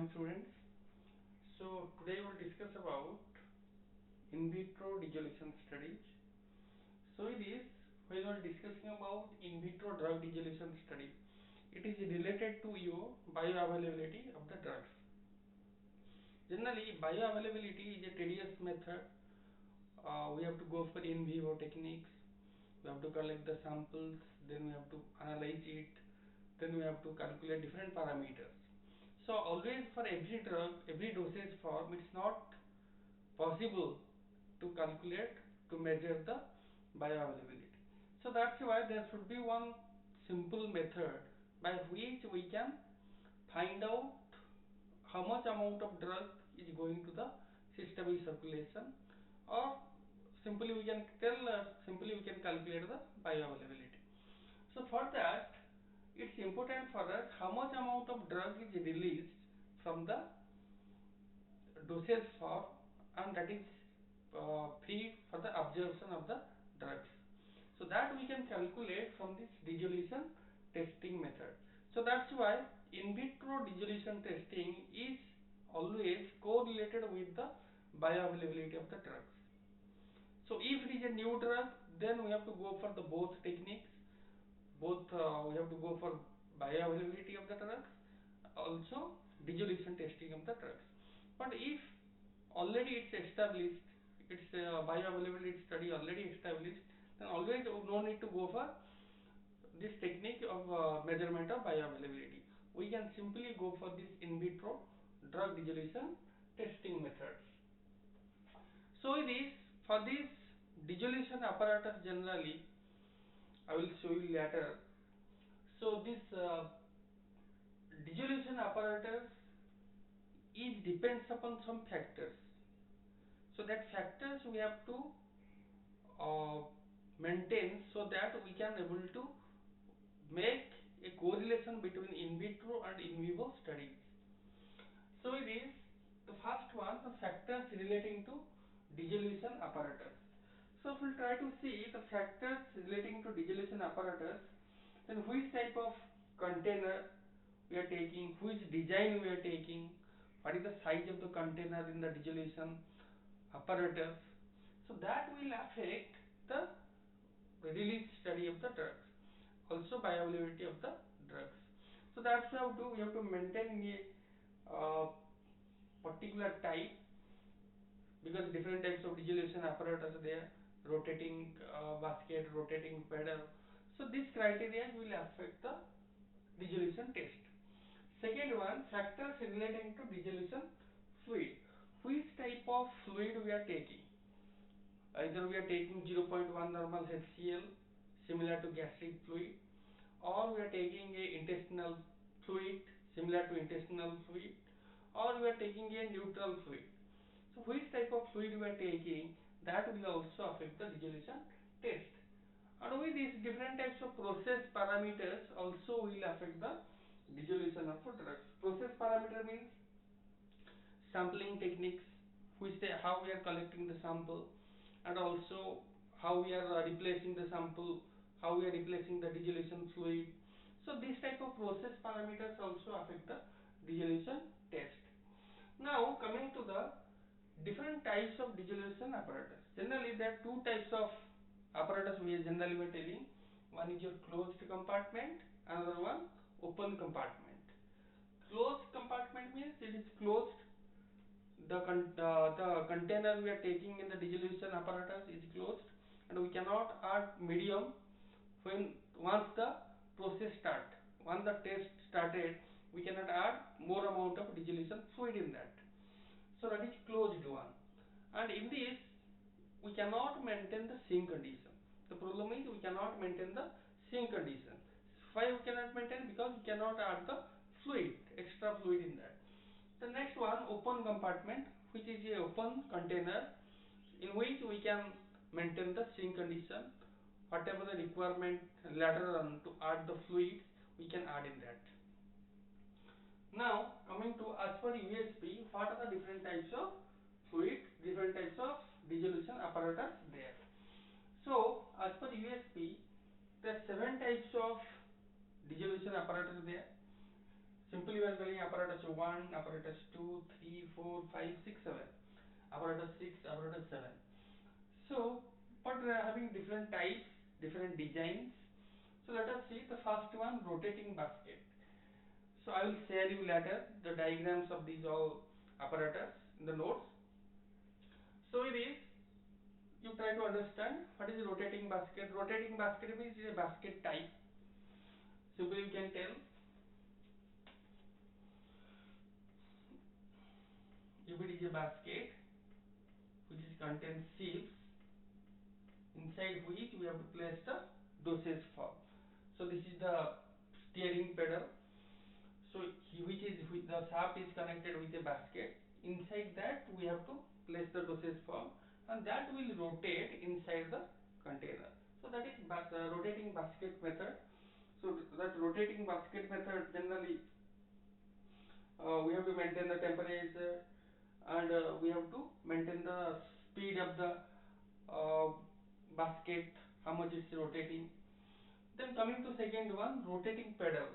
morning, students. So today we will discuss about in vitro dissolution studies. So it is when we are discussing about in vitro drug dissolution study, it is related to your bioavailability of the drugs. Generally, bioavailability is a tedious method. We have to go for in vivo techniques. We have to collect the samples, then we have to analyze it, then we have to calculate different parameters. So always for every drug, every dosage form, it's not possible to calculate, to measure the bioavailability. So that's why there should be one simple method by which we can find out how much amount of drug is going to the systemic circulation, or simply we can tell, simply we can calculate the bioavailability. So for that, it's important for us how much amount of drug is released from the dosage form, and that is free for the absorption of the drugs. So that we can calculate from this dissolution testing method. So that's why in vitro dissolution testing is always correlated with the bioavailability of the drugs. So if it is a new drug, then we have to go for the both techniques. Both we have to go for bioavailability of the drugs, also dissolution testing of the drugs. But if already it's established, it's bioavailability study already established, then always no need to go for this technique of measurement of bioavailability. We can simply go for this in vitro drug dissolution testing methods. So it is for this dissolution apparatus generally, I will show you later. So this dissolution apparatus is depends upon some factors. So that factors we have to maintain so that we can able to make a correlation between in vitro and in vivo studies. So it is the first one, the factors relating to dissolution apparatus. So if we try to see the factors relating to dissolution apparatus, then which type of container we are taking, which design we are taking, what is the size of the container in the dissolution apparatus. So that will affect the release study of the drugs, also bioavailability of the drugs. So that's how we have to maintain a particular type, because different types of dissolution apparatus are there, rotating basket, rotating pedal. So this criteria will affect the dissolution test. Second one, factors relating to dissolution fluid. Which type of fluid we are taking? Either we are taking 0.1 normal HCl similar to gastric fluid, or we are taking a intestinal fluid similar to intestinal fluid, or we are taking a neutral fluid. So which type of fluid we are taking, that will also affect the dissolution test. And with these different types of process parameters also will affect the dissolution of drugs. Process parameter means sampling techniques, how we are collecting the sample, and also how we are replacing the sample, how we are replacing the dissolution fluid. So this type of process parameters also affect the dissolution test. Now coming to the different types of dissolution apparatus. Generally there are two types of apparatus we are telling. One is your closed compartment, another one open compartment. Closed compartment means it is closed. The container we are taking in the dissolution apparatus is closed, and we cannot add medium once the process start. Once the test started, we cannot add more amount of dissolution fluid in that. So that is closed one. And in this, we cannot maintain the sink condition. The problem is we cannot maintain the sink condition. Why we cannot maintain? Because we cannot add the fluid, extra fluid in that. The next one, open compartment, which is a open container in which we can maintain the sink condition. Whatever the requirement later on to add the fluids, we can add in that. Now coming to as per USP, what are the different types of fluid, different types of dissolution apparatus there. So as per USP, there are 7 types of dissolution apparatus there. Simply we are calling apparatus 1, apparatus 2, 3, 4, 5, 6, 7. Apparatus 6, apparatus 7. So, but we are having different types, different designs. So let us see the first one, rotating basket. So I will share you later the diagrams of these all apparatus in the notes. So it is, you try to understand what is rotating basket. Rotating basket means a basket type. Simply you can tell if it is a basket which is contains sieves, inside which we have to place the dosage form. So this is the steering pedal. So the shaft is connected with a basket. Inside that we have to place the dosage form, and that will rotate inside the container. So that is rotating basket method. So that rotating basket method, generally we have to maintain the temperature, and we have to maintain the speed of the uh, basket, how much it's rotating. Then coming to second one, rotating pedal.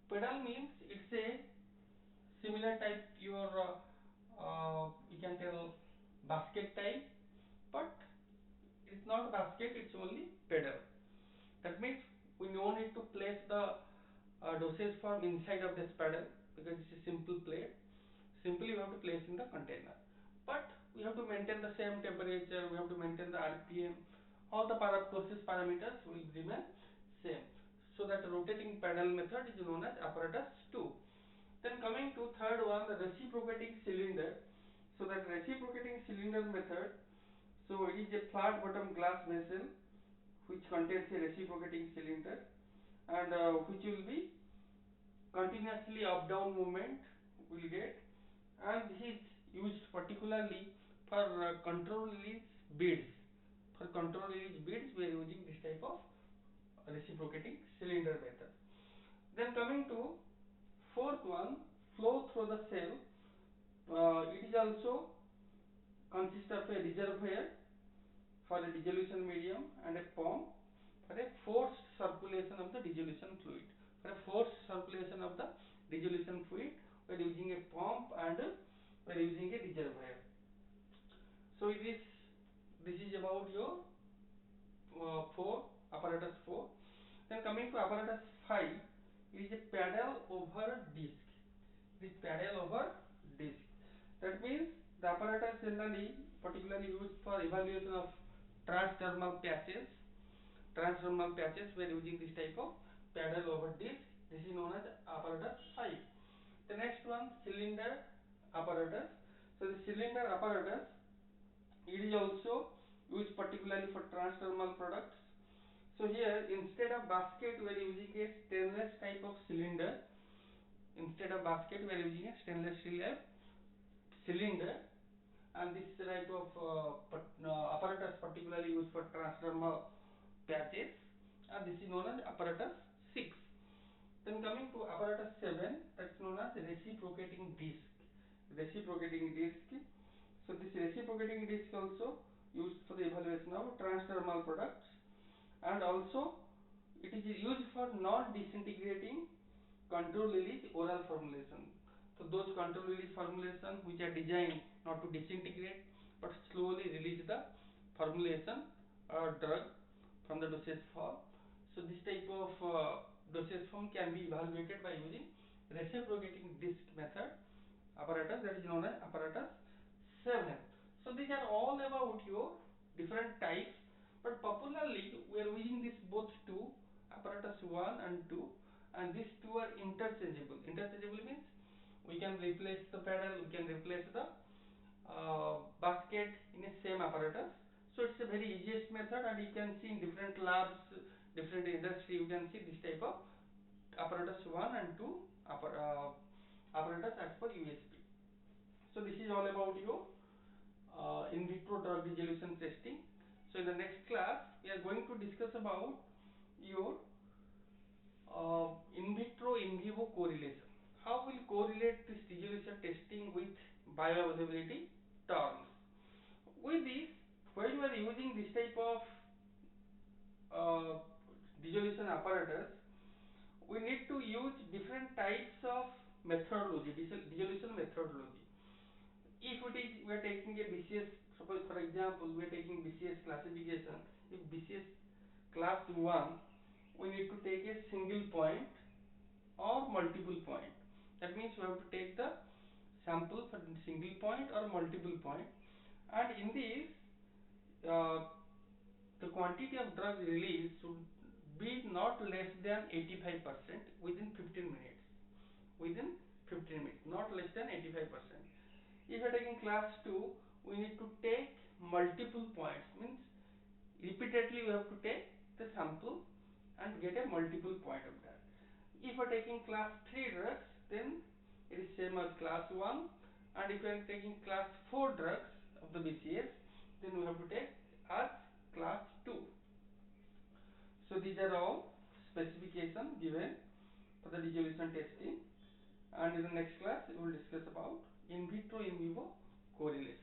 Pedal means it's a similar type your you can tell basket type, but it's not basket, it's only pedal. That means we no need to place the dosage form inside of this pedal, because it's a simple plate. Simply we have to place in the container, but we have to maintain the same temperature, we have to maintain the RPM, all the process parameters will remain same. So that rotating pedal method is known as apparatus 2. Then coming to third one, the reciprocating cylinder. So that reciprocating cylinder method, so it is a flat bottom glass vessel which contains a reciprocating cylinder, and which will be continuously up down movement will get, and this is used particularly for control release beads. For control release beads we are using this type of reciprocating cylinder method. Then coming to fourth one, flow through the cell. It is also consists of a reservoir for a dissolution medium and a pump for a forced circulation of the dissolution fluid. For a forced circulation of the dissolution fluid, we are using a pump and we are using a reservoir. So this is about your 4, apparatus 4. Then coming to apparatus 5, it is a paddle over disc. It is paddle over disc. That means the apparatus generally particularly used for evaluation of transdermal patches. Transdermal patches we are using this type of paddle over disc. This is known as apparatus 5. The next one, cylinder apparatus. So the cylinder apparatus, it is also used particularly for transdermal products. So here instead of basket we are using a stainless type of cylinder. Instead of basket we are using a stainless steel cylinder, and this type of apparatus particularly used for transdermal patches, and this is known as apparatus 6. Then coming to apparatus 7, that's known as reciprocating disc. Reciprocating disc. So this reciprocating disc also used for the evaluation of transdermal products, and also it is used for non-disintegrating control release oral formulation. So those control release formulation which are designed not to disintegrate but slowly release the formulation or drug from the dosage form. So this type of dosage form can be evaluated by using reciprocating disc method apparatus, that is known as apparatus 7. So these are all about your different types, but popularly we are using this both two, apparatus 1 and 2, and these two are interchangeable. Interchangeable means we can replace the pedal, we can replace the basket in a same apparatus. So it's a very easiest method, and you can see in different labs, different industry, you can see this type of apparatus 1 and 2 apparatus as per USP. So this is all about your in vitro drug dissolution testing. So in the next class we are going to discuss about your in vitro in vivo correlation. How will correlate this dissolution testing with bioavailability terms? With this, when you are using this type of dissolution apparatus, we need to use different types of methodology, dissolution methodology. If we are taking a BCS, suppose for example we are taking BCS classification. If BCS class 1, we need to take a single point or multiple point. That means we have to take the sample for single point or multiple point, and in this uh, the quantity of drug released should be not less than 85% within 15 minutes. Within 15 minutes, not less than 85%. If you are taking class 2, we need to take multiple points, means repeatedly we have to take the sample and get a multiple point of that. If you are taking class 3 drugs, then it is same as class 1, and if you are taking class 4 drugs of the BCS, then we have to take as class 2. So these are all specifications given for the dissolution testing, and in the next class we will discuss about in vitro in vivo correlation.